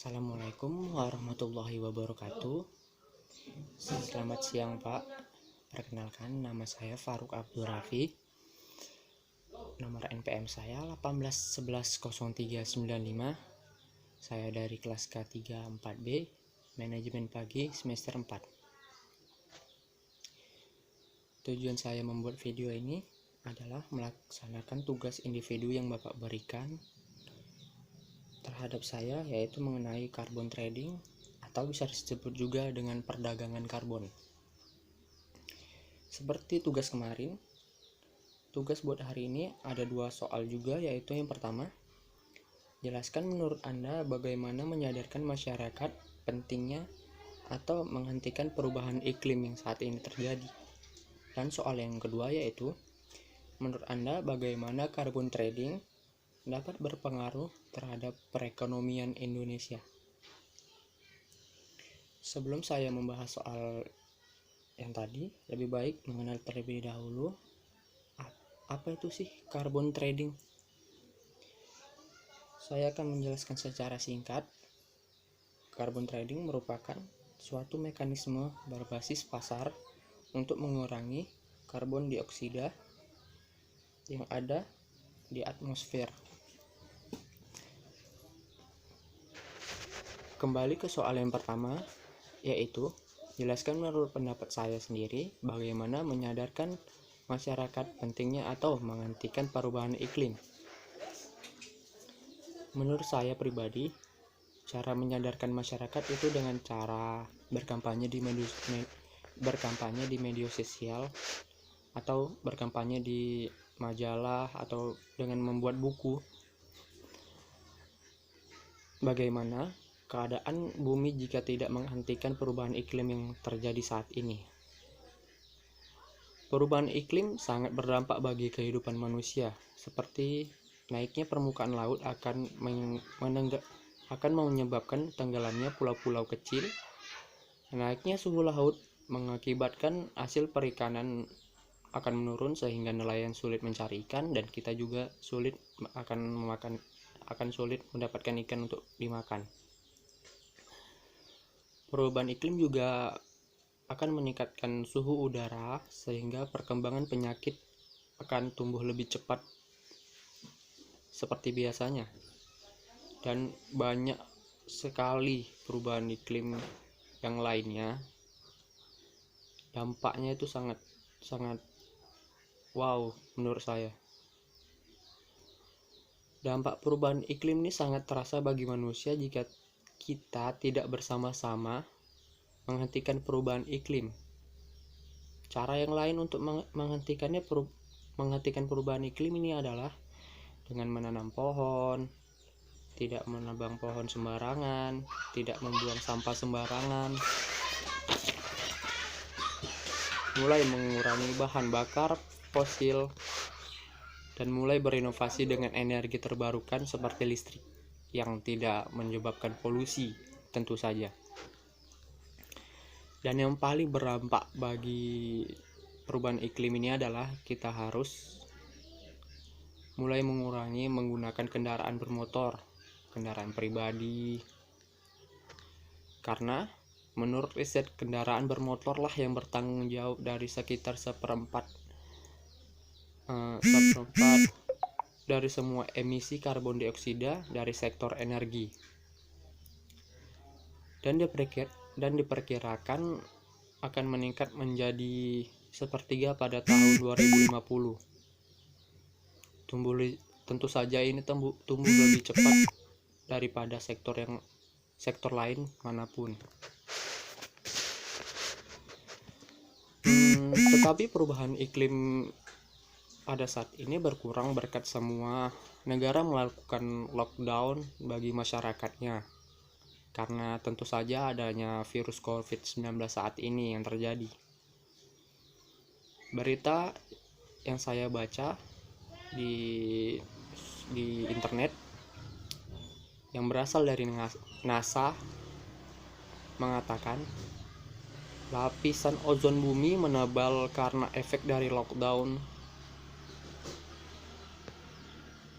Assalamualaikum warahmatullahi wabarakatuh. Selamat siang Pak. Perkenalkan, nama saya Faruk Abdul Rafi. Nomor NPM saya 18110395. Saya dari kelas K3 4B, Manajemen Pagi semester 4. Tujuan saya membuat video ini adalah melaksanakan tugas individu yang Bapak berikan terhadap saya, yaitu mengenai carbon trading atau bisa disebut juga dengan perdagangan karbon. Seperti tugas kemarin, tugas buat hari ini ada 2 soal juga, yaitu yang pertama, jelaskan menurut Anda bagaimana menyadarkan masyarakat pentingnya atau menghentikan perubahan iklim yang saat ini terjadi. Dan soal yang kedua yaitu, menurut Anda bagaimana carbon trading dapat berpengaruh terhadap perekonomian Indonesia. Sebelum saya membahas soal yang tadi, lebih baik mengenal terlebih dahulu apa itu sih carbon trading. Saya akan menjelaskan secara singkat. Carbon trading merupakan suatu mekanisme berbasis pasar untuk mengurangi karbon dioksida yang ada di atmosfer. Kembali ke soal yang pertama, yaitu jelaskan menurut pendapat saya sendiri bagaimana menyadarkan masyarakat pentingnya atau menghentikan perubahan iklim. Menurut saya pribadi, cara menyadarkan masyarakat itu dengan cara berkampanye di media sosial atau berkampanye di majalah atau dengan membuat buku. Bagaimana keadaan bumi jika tidak menghentikan perubahan iklim yang terjadi saat ini? Perubahan iklim sangat berdampak bagi kehidupan manusia, seperti naiknya permukaan laut akan menyebabkan tenggelamnya pulau-pulau kecil. Naiknya suhu laut mengakibatkan hasil perikanan akan menurun sehingga nelayan sulit mencari ikan, dan kita juga sulit mendapatkan ikan untuk dimakan. Perubahan iklim juga akan meningkatkan suhu udara sehingga perkembangan penyakit akan tumbuh lebih cepat seperti biasanya. Dan banyak sekali perubahan iklim yang lainnya. Dampaknya itu sangat wow menurut saya. Dampak perubahan iklim ini sangat terasa bagi manusia jika kita tidak bersama-sama menghentikan perubahan iklim. Cara yang lain untuk menghentikan perubahan iklim ini adalah dengan menanam pohon, tidak menebang pohon sembarangan, tidak membuang sampah sembarangan, mulai mengurangi bahan bakar fosil, dan mulai berinovasi dengan energi terbarukan seperti listrik yang tidak menyebabkan polusi tentu saja. Dan yang paling berdampak bagi perubahan iklim ini adalah kita harus mulai mengurangi menggunakan kendaraan bermotor, kendaraan pribadi. Karena menurut riset, kendaraan bermotor lah yang bertanggung jawab dari sekitar seperempat dari semua emisi karbon dioksida dari sektor energi, dan diperkirakan akan meningkat menjadi sepertiga pada tahun 2050. Tentu saja ini tumbuh lebih cepat daripada sektor lain manapun. Tetapi perubahan iklim pada saat ini berkurang berkat semua negara melakukan lockdown bagi masyarakatnya, karena tentu saja adanya virus COVID-19 saat ini yang terjadi. Berita yang saya baca di internet yang berasal dari NASA mengatakan lapisan ozon bumi menebal karena efek dari lockdown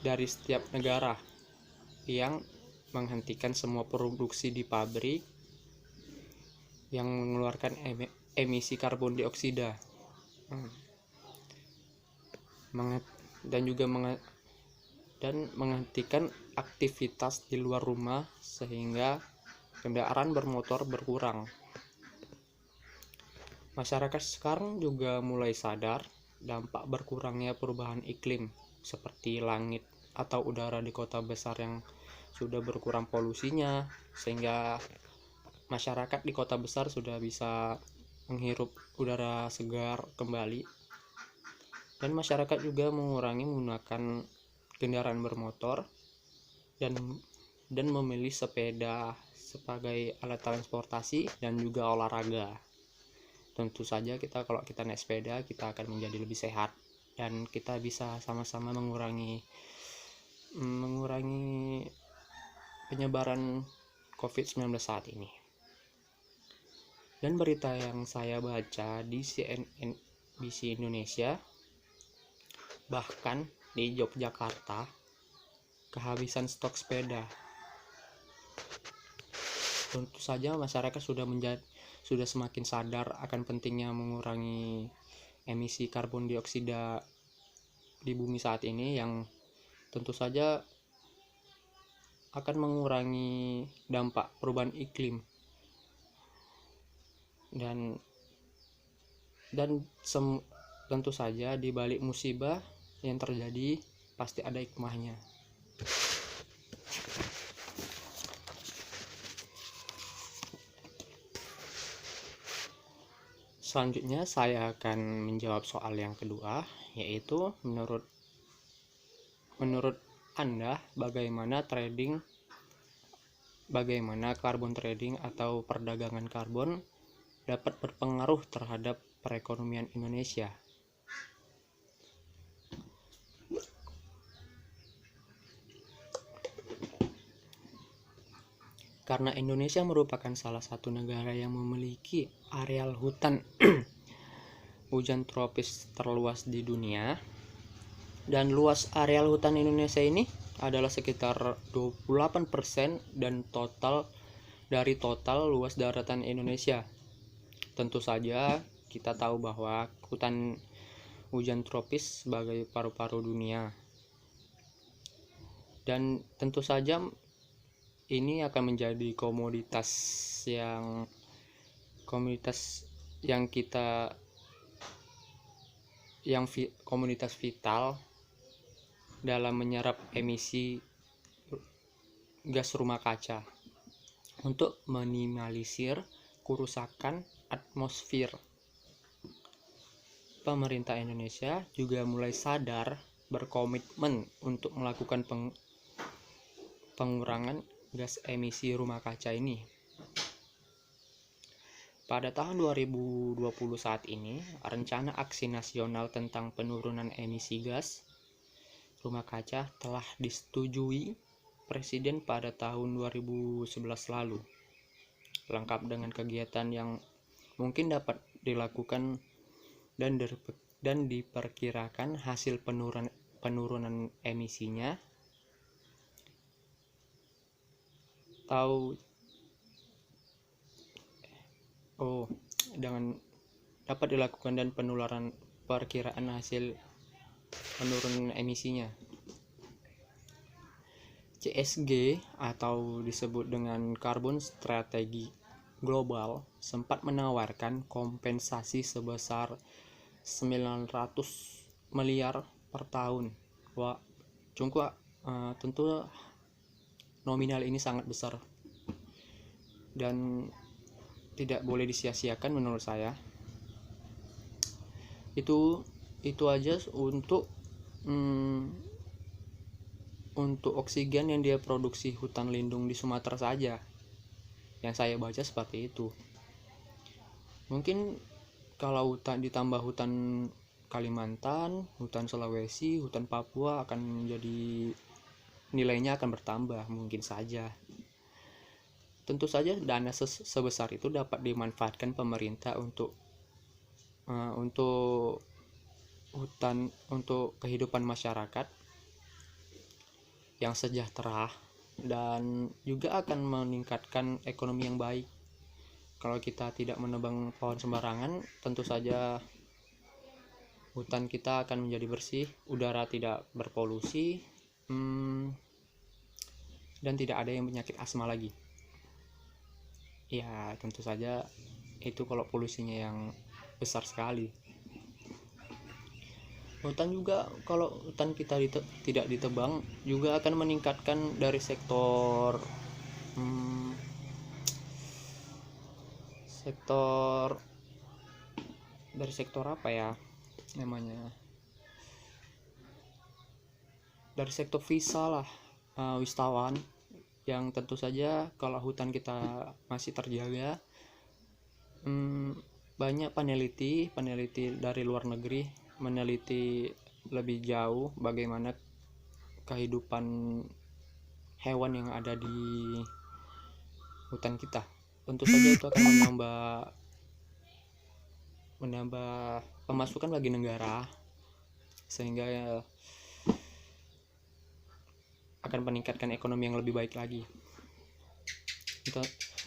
dari setiap negara yang menghentikan semua produksi di pabrik yang mengeluarkan emisi karbon dioksida, dan menghentikan aktivitas di luar rumah sehingga kendaraan bermotor berkurang. Masyarakat sekarang juga mulai sadar dampak berkurangnya perubahan iklim seperti langit atau udara di kota besar yang sudah berkurang polusinya, sehingga masyarakat di kota besar sudah bisa menghirup udara segar kembali. Dan masyarakat juga mengurangi menggunakan kendaraan bermotor dan memilih sepeda sebagai alat transportasi dan juga olahraga. Tentu saja kalau kita naik sepeda, kita akan menjadi lebih sehat dan kita bisa sama-sama mengurangi penyebaran COVID-19 saat ini. Dan berita yang saya baca di CNBC Indonesia, bahkan di Yogyakarta kehabisan stok sepeda. Tentu saja masyarakat sudah semakin sadar akan pentingnya mengurangi emisi karbon dioksida di bumi saat ini, yang tentu saja akan mengurangi dampak perubahan iklim. Dan tentu saja di balik musibah yang terjadi pasti ada hikmahnya. Selanjutnya saya akan menjawab soal yang kedua, yaitu menurut Anda bagaimana carbon trading atau perdagangan karbon dapat berpengaruh terhadap perekonomian Indonesia. Karena Indonesia merupakan salah satu negara yang memiliki areal hutan hujan tropis terluas di dunia, dan luas areal hutan Indonesia ini adalah sekitar 28% dari total luas daratan Indonesia. Tentu saja kita tahu bahwa hutan hujan tropis sebagai paru-paru dunia, dan tentu saja ini akan menjadi komoditas vital dalam menyerap emisi gas rumah kaca untuk minimalisir kerusakan atmosfer. Pemerintah Indonesia juga mulai sadar berkomitmen untuk melakukan pengurangan gas emisi rumah kaca ini. Pada tahun 2020 saat ini, rencana aksi nasional tentang penurunan emisi gas rumah kaca telah disetujui Presiden pada tahun 2011 lalu, lengkap dengan kegiatan yang mungkin dapat dilakukan dan diperkirakan hasil penurunan emisinya dapat dilakukan dan perkiraan hasil penurunan emisinya. CSG atau disebut dengan Carbon Strategy Global sempat menawarkan kompensasi sebesar 900 miliar per tahun. Tentu nominal ini sangat besar dan tidak boleh disia-siakan menurut saya. Itu aja untuk oksigen yang dia produksi hutan lindung di Sumatera saja. Yang saya baca seperti itu. Mungkin kalau ditambah hutan Kalimantan, hutan Sulawesi, hutan Papua akan nilainya akan bertambah, mungkin saja. Tentu saja dana sebesar itu dapat dimanfaatkan pemerintah untuk kehidupan masyarakat yang sejahtera dan juga akan meningkatkan ekonomi yang baik. Kalau kita tidak menebang pohon sembarangan, tentu saja hutan kita akan menjadi bersih, udara tidak berpolusi, dan tidak ada yang penyakit asma lagi. Ya, tentu saja itu kalau polusinya yang besar sekali. Hutan juga, kalau hutan kita tidak ditebang, juga akan meningkatkan dari sektor sektor apa ya namanya, dari sektor visa lah, wisatawan, yang tentu saja kalau hutan kita masih terjaga, banyak peneliti dari luar negeri meneliti lebih jauh bagaimana kehidupan hewan yang ada di hutan kita. Tentu saja itu akan menambah pemasukan bagi negara, sehingga akan meningkatkan ekonomi yang lebih baik lagi.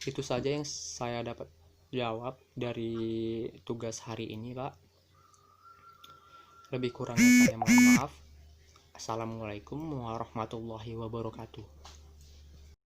Itu saja yang saya dapat jawab dari tugas hari ini, Pak. Lebih kurangnya saya mohon maaf. Assalamualaikum warahmatullahi wabarakatuh.